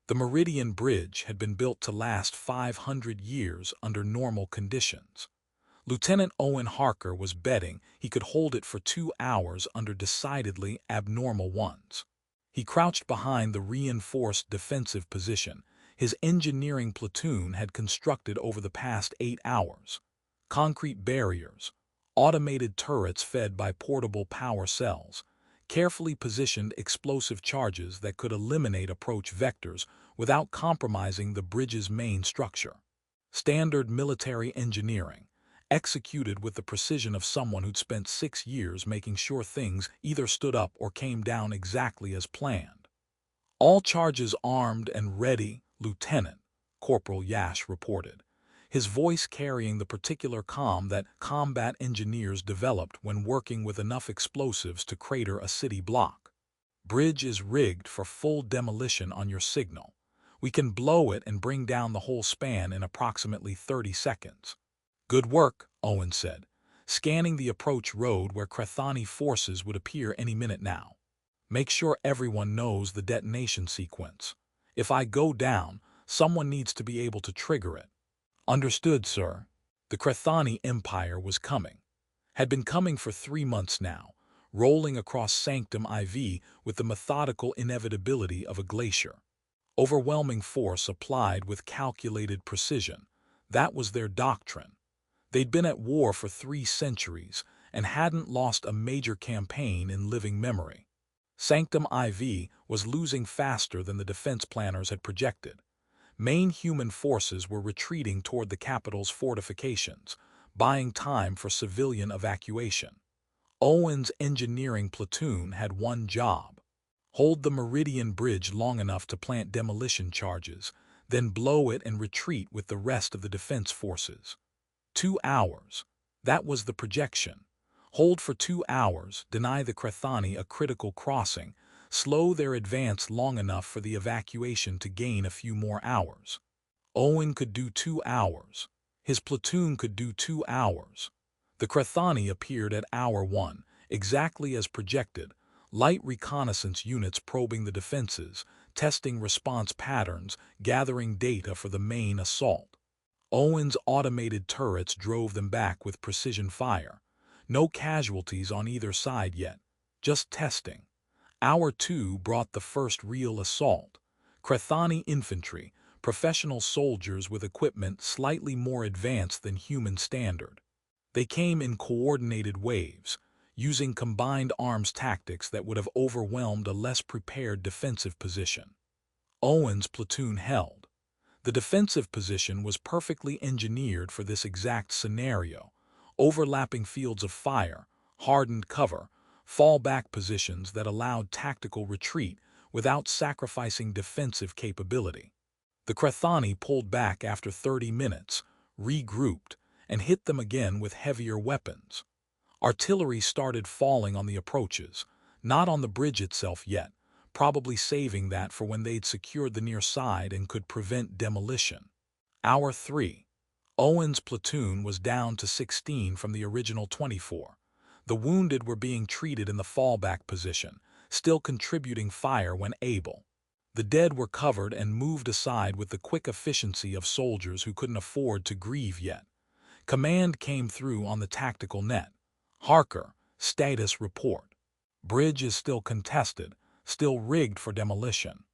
The Meridian Bridge had been built to last 500 years under normal conditions. Lieutenant Owen Harker was betting he could hold it for 2 hours under decidedly abnormal ones. He crouched behind the reinforced defensive position his engineering platoon had constructed over the past 8 hours. Concrete barriers, automated turrets fed by portable power cells, carefully positioned explosive charges that could eliminate approach vectors without compromising the bridge's main structure. Standard military engineering, executed with the precision of someone who'd spent 6 years making sure things either stood up or came down exactly as planned. "All charges armed and ready, Lieutenant," Corporal Yash reported, his voice carrying the particular calm that combat engineers developed when working with enough explosives to crater a city block. "Bridge is rigged for full demolition on your signal. We can blow it and bring down the whole span in approximately 30 seconds. "Good work," Owen said, scanning the approach road where Krethani forces would appear any minute now. "Make sure everyone knows the detonation sequence. If I go down, someone needs to be able to trigger it." "Understood, sir." The Krethani Empire was coming. Had been coming for 3 months now, rolling across Sanctum IV with the methodical inevitability of a glacier. Overwhelming force applied with calculated precision. That was their doctrine. They'd been at war for 3 centuries and hadn't lost a major campaign in living memory. Sanctum IV was losing faster than the defense planners had projected. Main human forces were retreating toward the capital's fortifications, buying time for civilian evacuation. Owen's engineering platoon had one job: hold the Meridian Bridge long enough to plant demolition charges, then blow it and retreat with the rest of the defense forces. 2 hours. That was the projection. Hold for 2 hours, deny the Krethani a critical crossing, slow their advance long enough for the evacuation to gain a few more hours. Owen could do 2 hours. His platoon could do 2 hours. The Krethani appeared at hour 1, exactly as projected, light reconnaissance units probing the defenses, testing response patterns, gathering data for the main assault. Owen's automated turrets drove them back with precision fire. No casualties on either side yet, just testing. Hour 2 brought the first real assault. Krethani infantry, professional soldiers with equipment slightly more advanced than human standard. They came in coordinated waves, using combined arms tactics that would have overwhelmed a less prepared defensive position. Owen's platoon held. The defensive position was perfectly engineered for this exact scenario: overlapping fields of fire, hardened cover, fallback positions that allowed tactical retreat without sacrificing defensive capability. The Krethani pulled back after 30 minutes, regrouped, and hit them again with heavier weapons. Artillery started falling on the approaches, not on the bridge itself yet, probably saving that for when they'd secured the near side and could prevent demolition. Hour 3. Owen's platoon was down to 16 from the original 24. The wounded were being treated in the fallback position, still contributing fire when able. The dead were covered and moved aside with the quick efficiency of soldiers who couldn't afford to grieve yet. Command came through on the tactical net. "Harker, status report. Bridge is still contested, still rigged for demolition.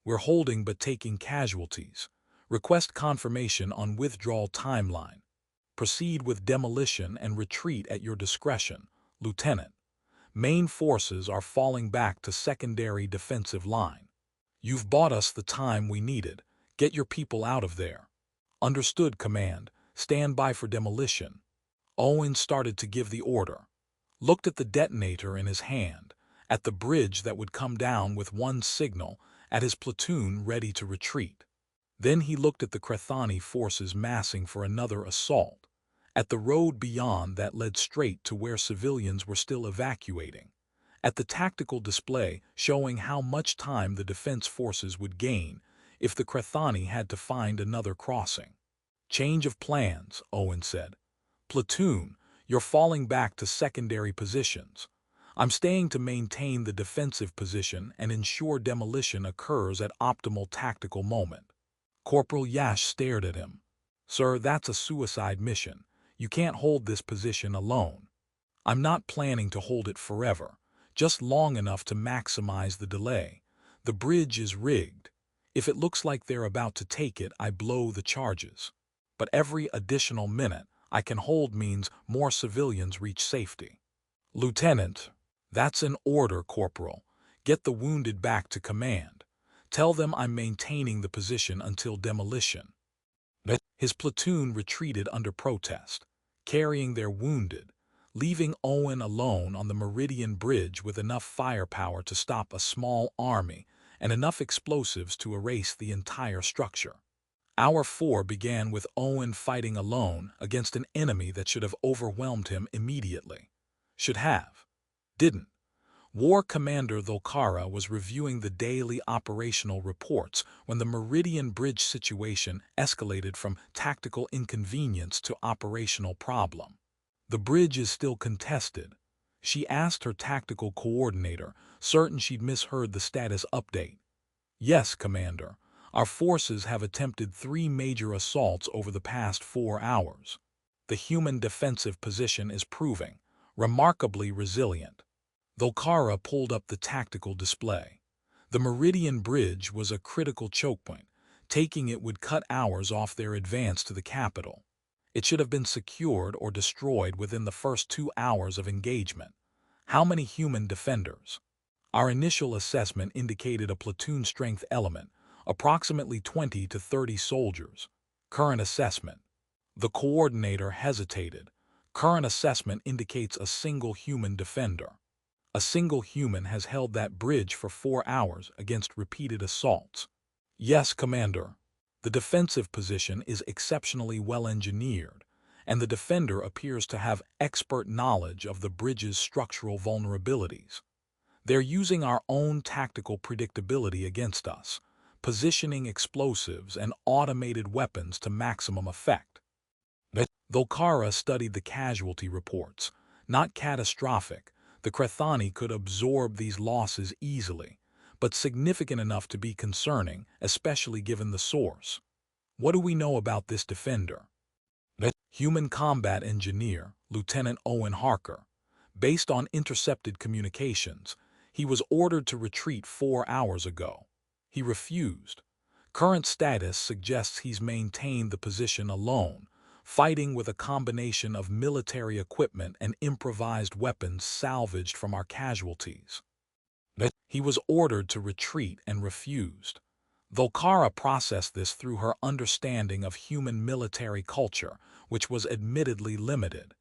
We're holding but taking casualties. Request confirmation on withdrawal timeline. Proceed with demolition and retreat at your discretion, Lieutenant. Main forces are falling back to secondary defensive line. You've bought us the time we needed. Get your people out of there." "Understood, Command. Stand by for demolition." Owen started to give the order. Looked at the detonator in his hand, at the bridge that would come down with one signal, at his platoon ready to retreat. Then he looked at the Krethani forces massing for another assault, at the road beyond that led straight to where civilians were still evacuating, at the tactical display showing how much time the defense forces would gain if the Krethani had to find another crossing. "Change of plans," Owen said. "Platoon, you're falling back to secondary positions. I'm staying to maintain the defensive position and ensure demolition occurs at optimal tactical moment." Corporal Yash stared at him. "Sir, that's a suicide mission. You can't hold this position alone." "I'm not planning to hold it forever, just long enough to maximize the delay. The bridge is rigged. If it looks like they're about to take it, I blow the charges. But every additional minute I can hold means more civilians reach safety." "Lieutenant." "That's an order, Corporal. Get the wounded back to command. Tell them I'm maintaining the position until demolition." His platoon retreated under protest, carrying their wounded, leaving Owen alone on the Meridian Bridge with enough firepower to stop a small army and enough explosives to erase the entire structure. Hour 4 began with Owen fighting alone against an enemy that should have overwhelmed him immediately. Should have. Didn't. War Commander Thel'kara was reviewing the daily operational reports when the Meridian Bridge situation escalated from tactical inconvenience to operational problem. "The bridge is still contested," she asked her tactical coordinator, certain she'd misheard the status update. "Yes, Commander. Our forces have attempted 3 major assaults over the past 4 hours. The human defensive position is proving remarkably resilient." Thel'kara pulled up the tactical display. The Meridian Bridge was a critical chokepoint. Taking it would cut hours off their advance to the capital. It should have been secured or destroyed within the first 2 hours of engagement. How many human defenders? Our initial assessment indicated a platoon strength element, approximately 20 to 30 soldiers. Current assessment. The coordinator hesitated. Current assessment indicates a single human defender. A single human has held that bridge for 4 hours against repeated assaults. Yes, Commander. The defensive position is exceptionally well engineered, and the defender appears to have expert knowledge of the bridge's structural vulnerabilities. They're using our own tactical predictability against us, positioning explosives and automated weapons to maximum effect. Thel'kara studied the casualty reports. Not catastrophic. The Krethani could absorb these losses easily, but significant enough to be concerning, especially given the source. What do we know about this defender? Human combat engineer, Lieutenant Owen Harker. Based on intercepted communications, he was ordered to retreat 4 hours ago. He refused. Current status suggests he's maintained the position alone, fighting with a combination of military equipment and improvised weapons salvaged from our casualties. He was ordered to retreat and refused. Thel'kara processed this through her understanding of human military culture, which was admittedly limited.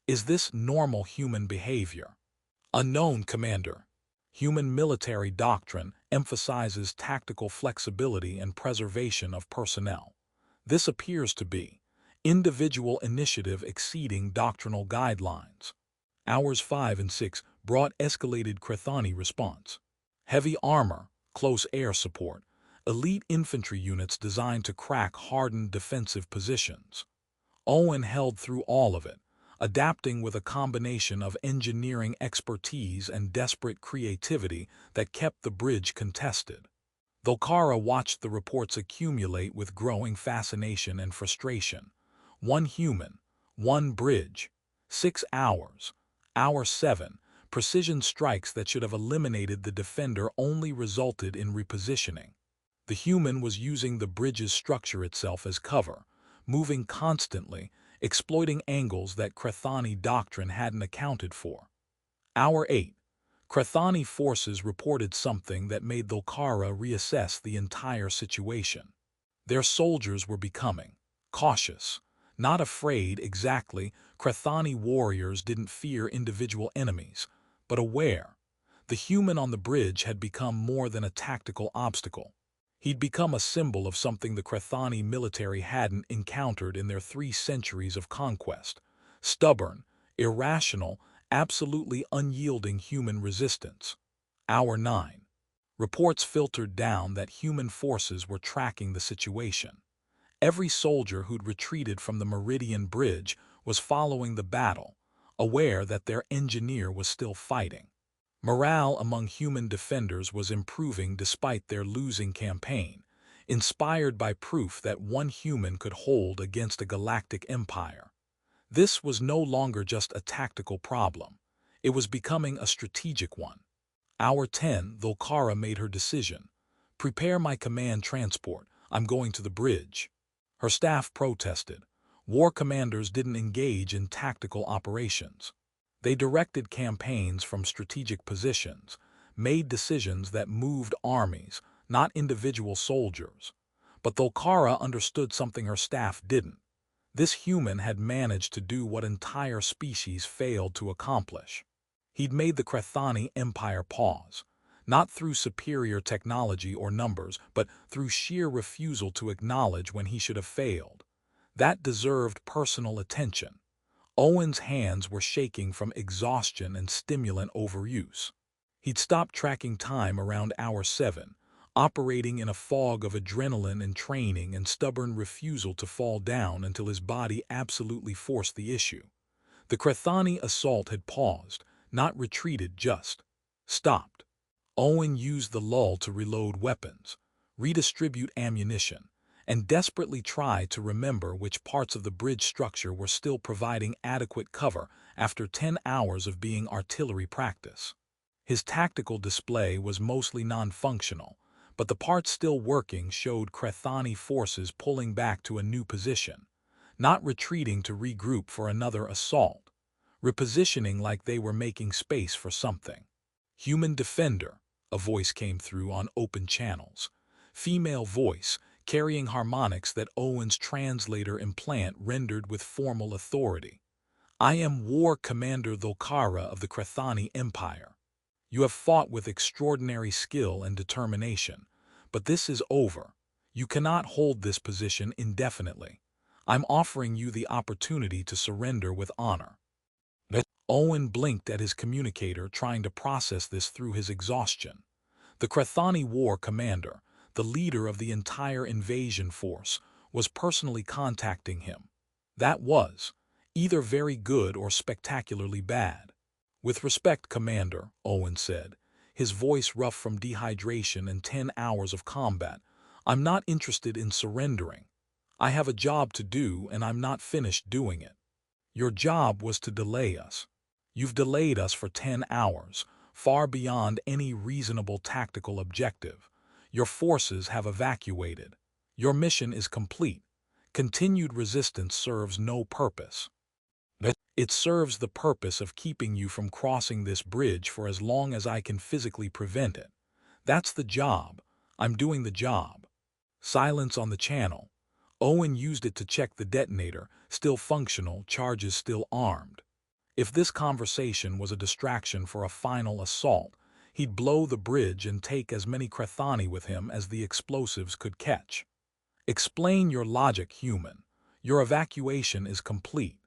Is this normal human behavior? Unknown, Commander. Human military doctrine emphasizes tactical flexibility and preservation of personnel. This appears to be individual initiative exceeding doctrinal guidelines. Hours 5 and 6 brought escalated Krethani response. Heavy armor, close air support, elite infantry units designed to crack hardened defensive positions. Owen held through all of it, adapting with a combination of engineering expertise and desperate creativity that kept the bridge contested. Thel'kara watched the reports accumulate with growing fascination and frustration. 1 human, 1 bridge, 6 hours. Hour 7, precision strikes that should have eliminated the defender only resulted in repositioning. The human was using the bridge's structure itself as cover, moving constantly, exploiting angles that Krethani doctrine hadn't accounted for. Hour 8. Krethani forces reported something that made Thel'kara reassess the entire situation. Their soldiers were becoming cautious. Not afraid exactly, Krethani warriors didn't fear individual enemies, but aware. The human on the bridge had become more than a tactical obstacle. He'd become a symbol of something the Krethani military hadn't encountered in their 3 centuries of conquest. Stubborn, irrational, absolutely unyielding human resistance. Hour 9. Reports filtered down that human forces were tracking the situation. Every soldier who'd retreated from the Meridian Bridge was following the battle, aware that their engineer was still fighting. Morale among human defenders was improving despite their losing campaign, inspired by proof that one human could hold against a galactic empire. This was no longer just a tactical problem. It was becoming a strategic one. Hour 10, Thel'kara made her decision. "Prepare my command transport. I'm going to the bridge." Her staff protested. War commanders didn't engage in tactical operations. They directed campaigns from strategic positions, made decisions that moved armies, not individual soldiers. But Thel'kara understood something her staff didn't. This human had managed to do what entire species failed to accomplish. He'd made the Krethani Empire pause, not through superior technology or numbers, but through sheer refusal to acknowledge when he should have failed. That deserved personal attention. Owen's hands were shaking from exhaustion and stimulant overuse. He'd stopped tracking time around hour 7, operating in a fog of adrenaline and training and stubborn refusal to fall down until his body absolutely forced the issue. The Krethani assault had paused, not retreated, just stopped. Owen used the lull to reload weapons, redistribute ammunition, and desperately try to remember which parts of the bridge structure were still providing adequate cover after 10 hours of being artillery practice. His tactical display was mostly non-functional, but the parts still working showed Krethani forces pulling back to a new position, not retreating to regroup for another assault, repositioning like they were making space for something. "Human defender," a voice came through on open channels. Female voice, carrying harmonics that Owen's translator implant rendered with formal authority. "I am War Commander Thel'kara of the Krethani Empire. You have fought with extraordinary skill and determination, but this is over. You cannot hold this position indefinitely. I'm offering you the opportunity to surrender with honor." Owen blinked at his communicator, trying to process this through his exhaustion. The Krethani War Commander, the leader of the entire invasion force, was personally contacting him. That was either very good or spectacularly bad. "With respect, Commander," Owen said, his voice rough from dehydration and 10 hours of combat, "I'm not interested in surrendering. I have a job to do and I'm not finished doing it. Your job was to delay us. You've delayed us for 10 hours, far beyond any reasonable tactical objective. Your forces have evacuated. Your mission is complete. Continued resistance serves no purpose. It serves the purpose of keeping you from crossing this bridge for as long as I can physically prevent it. That's the job. I'm doing the job." Silence on the channel. Owen used it to check the detonator, still functional, charges still armed. If this conversation was a distraction for a final assault, he'd blow the bridge and take as many Krethani with him as the explosives could catch. "Explain your logic, human. Your evacuation is complete.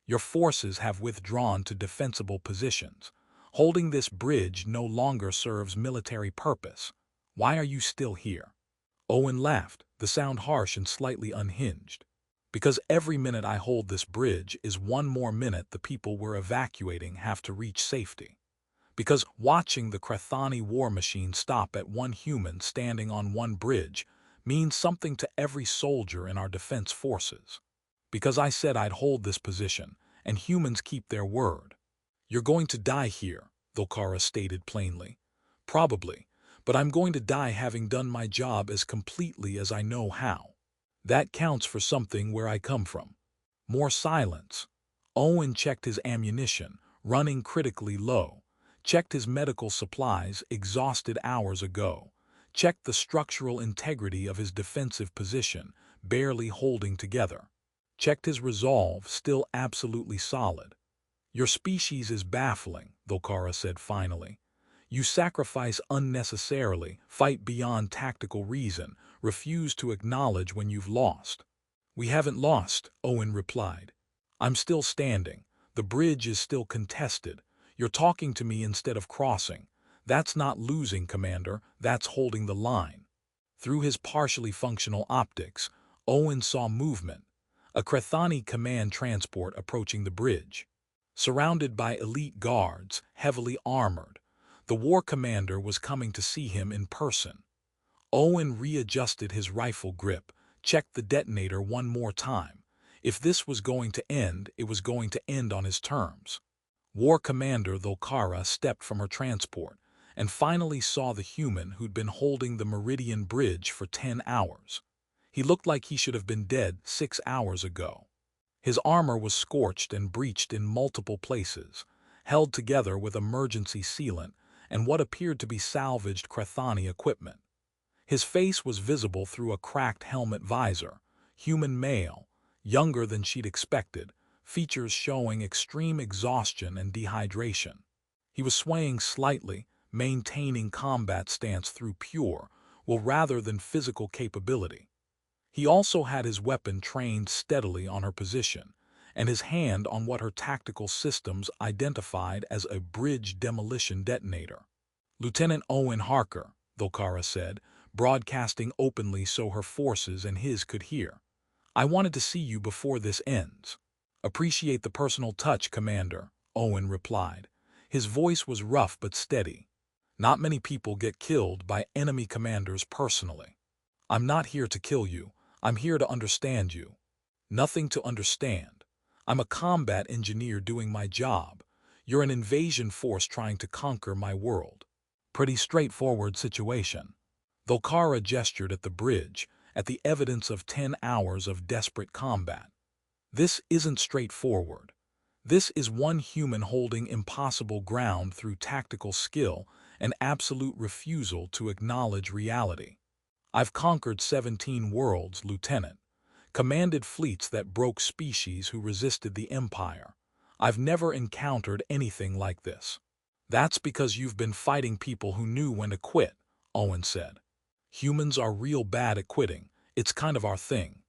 Your forces have withdrawn to defensible positions. Holding this bridge no longer serves military purpose. Why are you still here?" Owen laughed, the sound harsh and slightly unhinged. "Because every minute I hold this bridge is one more minute the people we're evacuating have to reach safety. Because watching the Krethani war machine stop at one human standing on one bridge means something to every soldier in our defense forces. Because I said I'd hold this position, and humans keep their word." "You're going to die here," Thel'kara stated plainly. "Probably, but I'm going to die having done my job as completely as I know how. That counts for something where I come from." More silence. Owen checked his ammunition, running critically low, checked his medical supplies, exhausted hours ago, checked the structural integrity of his defensive position, barely holding together, checked his resolve, still absolutely solid. "Your species is baffling," Thel'kara said finally. "You sacrifice unnecessarily, fight beyond tactical reason, refuse to acknowledge when you've lost." "We haven't lost," Owen replied. "I'm still standing. The bridge is still contested. You're talking to me instead of crossing. That's not losing, Commander. That's holding the line." Through his partially functional optics, Owen saw movement. A Krethani command transport approaching the bridge. Surrounded by elite guards, heavily armored, The war commander was coming to see him in person. Owen readjusted his rifle grip, checked the detonator one more time. If this was going to end, it was going to end on his terms. War Commander Thel'kara stepped from her transport and finally saw the human who'd been holding the Meridian Bridge for 10 hours. He looked like he should have been dead 6 hours ago. His armor was scorched and breached in multiple places, held together with emergency sealant and what appeared to be salvaged Krethani equipment. His face was visible through a cracked helmet visor, human male, younger than she'd expected, features showing extreme exhaustion and dehydration. He was swaying slightly, maintaining combat stance through pure, well rather than physical capability. He also had his weapon trained steadily on her position, and his hand on what her tactical systems identified as a bridge demolition detonator. "Lieutenant Owen Harker," Thel'kara said, broadcasting openly so her forces and his could hear. "I wanted to see you before this ends." "Appreciate the personal touch, Commander," Owen replied. His voice was rough but steady. "Not many people get killed by enemy commanders personally. I'm not here to kill you. I'm here to understand you." "Nothing to understand. I'm a combat engineer doing my job. You're an invasion force trying to conquer my world. Pretty straightforward situation." Thel'kara gestured at the bridge, at the evidence of 10 hours of desperate combat. "This isn't straightforward. This is one human holding impossible ground through tactical skill and absolute refusal to acknowledge reality. I've conquered 17 worlds, Lieutenant. Commanded fleets that broke species who resisted the Empire. I've never encountered anything like this." "That's because you've been fighting people who knew when to quit," Owen said. "Humans are real bad at quitting. It's kind of our thing."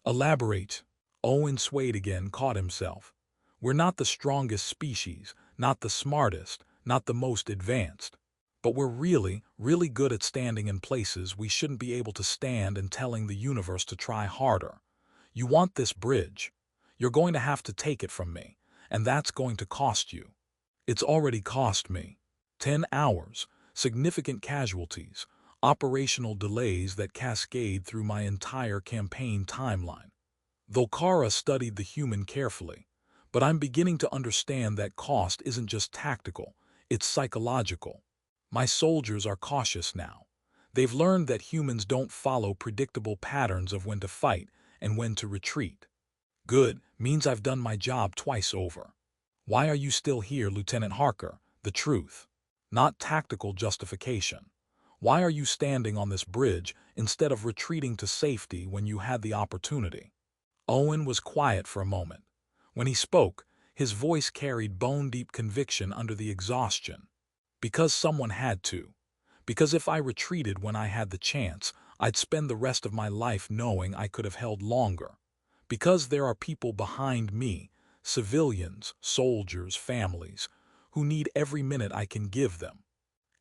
"Elaborate." Owen swayed again, caught himself. "We're not the strongest species, not the smartest, not the most advanced. But we're really, really good at standing in places we shouldn't be able to stand and telling the universe to try harder. You want this bridge. You're going to have to take it from me, and that's going to cost you. It's already cost me. 10 hours, significant casualties, operational delays that cascade through my entire campaign timeline." Thel'kara studied the human carefully, but I'm beginning to understand that cost isn't just tactical, it's psychological. My soldiers are cautious now. They've learned that humans don't follow predictable patterns of when to fight and when to retreat. "Good, means I've done my job twice over. Why are you still here, Lieutenant Harker? The truth. Not tactical justification. Why are you standing on this bridge instead of retreating to safety when you had the opportunity?" Owen was quiet for a moment. When he spoke, his voice carried bone-deep conviction under the exhaustion. "Because someone had to. Because if I retreated when I had the chance, I'd spend the rest of my life knowing I could have held longer. Because there are people behind me, civilians, soldiers, families, who need every minute I can give them.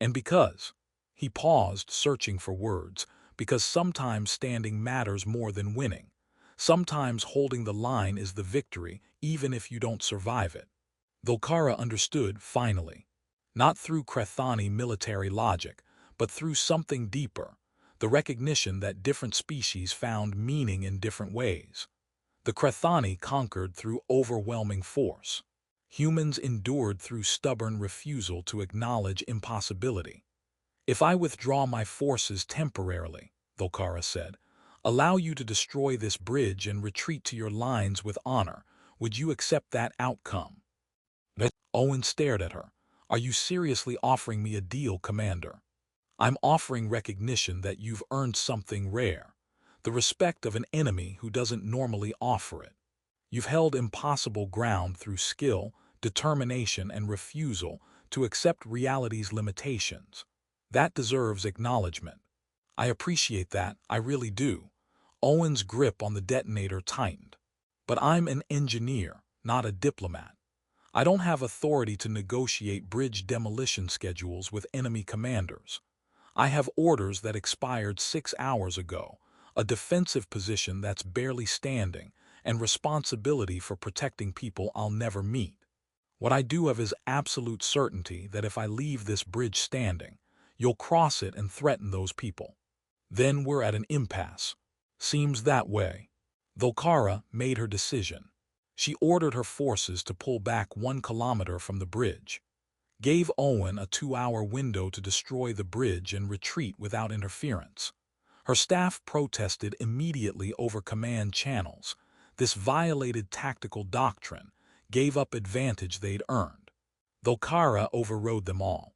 And because—" He paused, searching for words, "because sometimes standing matters more than winning. Sometimes holding the line is the victory, even if you don't survive it." Thel'kara understood, finally. Not through Krethani military logic, but through something deeper, the recognition that different species found meaning in different ways. The Krethani conquered through overwhelming force. Humans endured through stubborn refusal to acknowledge impossibility. "If I withdraw my forces temporarily," Thel'kara said, "allow you to destroy this bridge and retreat to your lines with honor, would you accept that outcome?" Owen stared at her. "Are you seriously offering me a deal, Commander?" "I'm offering recognition that you've earned something rare, the respect of an enemy who doesn't normally offer it. You've held impossible ground through skill, determination, and refusal to accept reality's limitations. That deserves acknowledgement." "I appreciate that, I really do." Owen's grip on the detonator tightened. "But I'm an engineer, not a diplomat. I don't have authority to negotiate bridge demolition schedules with enemy commanders. I have orders that expired 6 hours ago, a defensive position that's barely standing, and responsibility for protecting people I'll never meet." What I do have is absolute certainty that if I leave this bridge standing, you'll cross it and threaten those people. Then we're at an impasse. Seems that way. Thel'kara made her decision. She ordered her forces to pull back 1 kilometer from the bridge, gave Owen a 2-hour window to destroy the bridge and retreat without interference. Her staff protested immediately over command channels. This violated tactical doctrine, gave up advantage they'd earned. Thel'kara overrode them all.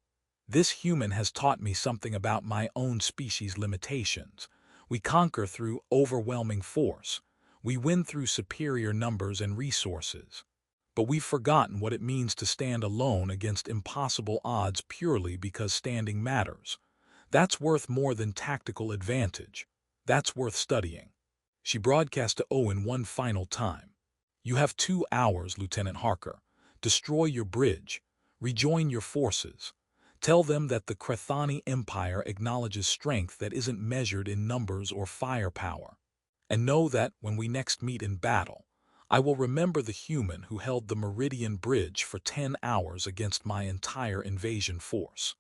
This human has taught me something about my own species' limitations. We conquer through overwhelming force. We win through superior numbers and resources. But we've forgotten what it means to stand alone against impossible odds purely because standing matters. That's worth more than tactical advantage. That's worth studying. She broadcast to Owen one final time. You have 2 hours, Lieutenant Harker. Destroy your bridge. Rejoin your forces. Tell them that the Krethani Empire acknowledges strength that isn't measured in numbers or firepower. And know that, when we next meet in battle, I will remember the human who held the Meridian Bridge for 10 hours against my entire invasion force.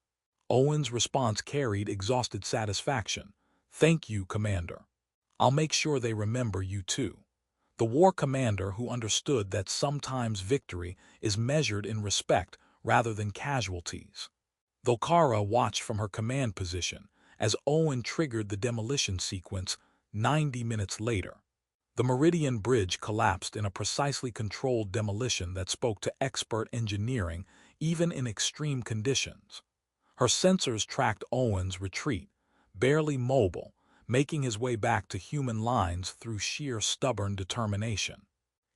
Owen's response carried exhausted satisfaction. Thank you, Commander. I'll make sure they remember you too. The War Commander who understood that sometimes victory is measured in respect rather than casualties. Thel'kara watched from her command position as Owen triggered the demolition sequence 90 minutes later. The Meridian Bridge collapsed in a precisely controlled demolition that spoke to expert engineering even in extreme conditions. Her sensors tracked Owen's retreat, barely mobile, making his way back to human lines through sheer stubborn determination.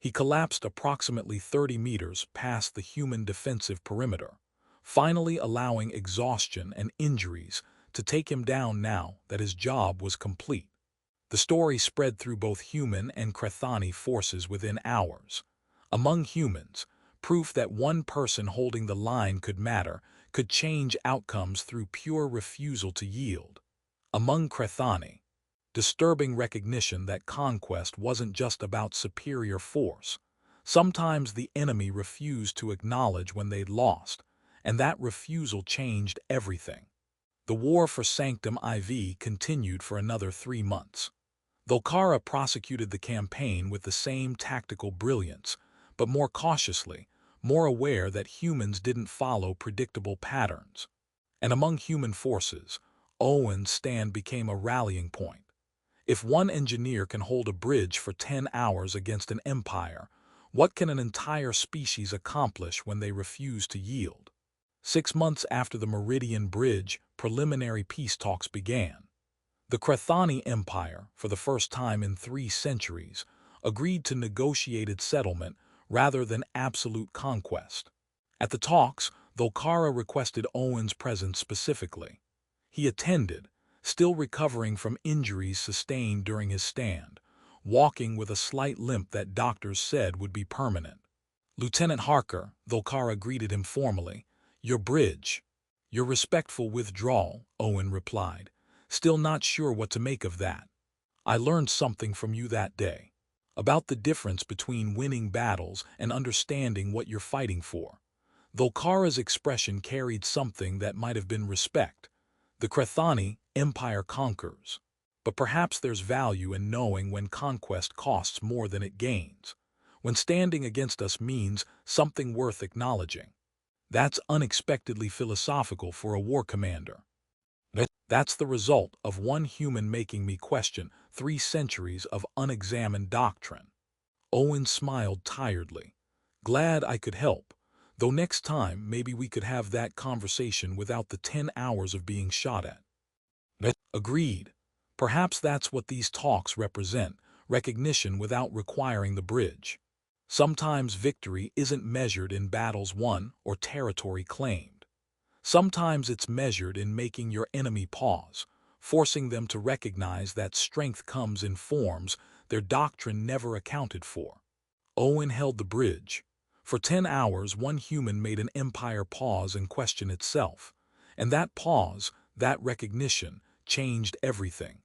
He collapsed approximately 30 meters past the human defensive perimeter, finally allowing exhaustion and injuries to take him down now that his job was complete. The story spread through both human and Krethani forces within hours. Among humans, proof that one person holding the line could matter could change outcomes through pure refusal to yield. Among Krethani, disturbing recognition that conquest wasn't just about superior force. Sometimes the enemy refused to acknowledge when they'd lost, and that refusal changed everything. The war for Sanctum IV continued for another 3 months. Thel'kara prosecuted the campaign with the same tactical brilliance, but more cautiously, more aware that humans didn't follow predictable patterns. And among human forces, Owen's stand became a rallying point. If one engineer can hold a bridge for 10 hours against an empire, what can an entire species accomplish when they refuse to yield? 6 months after the Meridian Bridge, preliminary peace talks began. The Krethani Empire, for the first time in 3 centuries, agreed to negotiated settlement rather than absolute conquest. At the talks, Thel'kara requested Owen's presence specifically. He attended, still recovering from injuries sustained during his stand, walking with a slight limp that doctors said would be permanent. Lieutenant Harker, Thel'kara greeted him formally. Your bridge. Your respectful withdrawal, Owen replied, still not sure what to make of that. I learned something from you that day, about the difference between winning battles and understanding what you're fighting for. Thel'kara's expression carried something that might have been respect. The Krethani Empire conquers, but perhaps there's value in knowing when conquest costs more than it gains, when standing against us means something worth acknowledging. That's unexpectedly philosophical for a war commander. That's the result of one human making me question 3 centuries of unexamined doctrine. Owen smiled tiredly. Glad I could help, though next time maybe we could have that conversation without the 10 hours of being shot at. Agreed. Perhaps that's what these talks represent, recognition without requiring the bridge. Sometimes victory isn't measured in battles won or territory claimed. Sometimes it's measured in making your enemy pause, forcing them to recognize that strength comes in forms their doctrine never accounted for. Owen held the bridge. For 10 hours, one human made an empire pause and question itself. And that pause, that recognition, changed everything.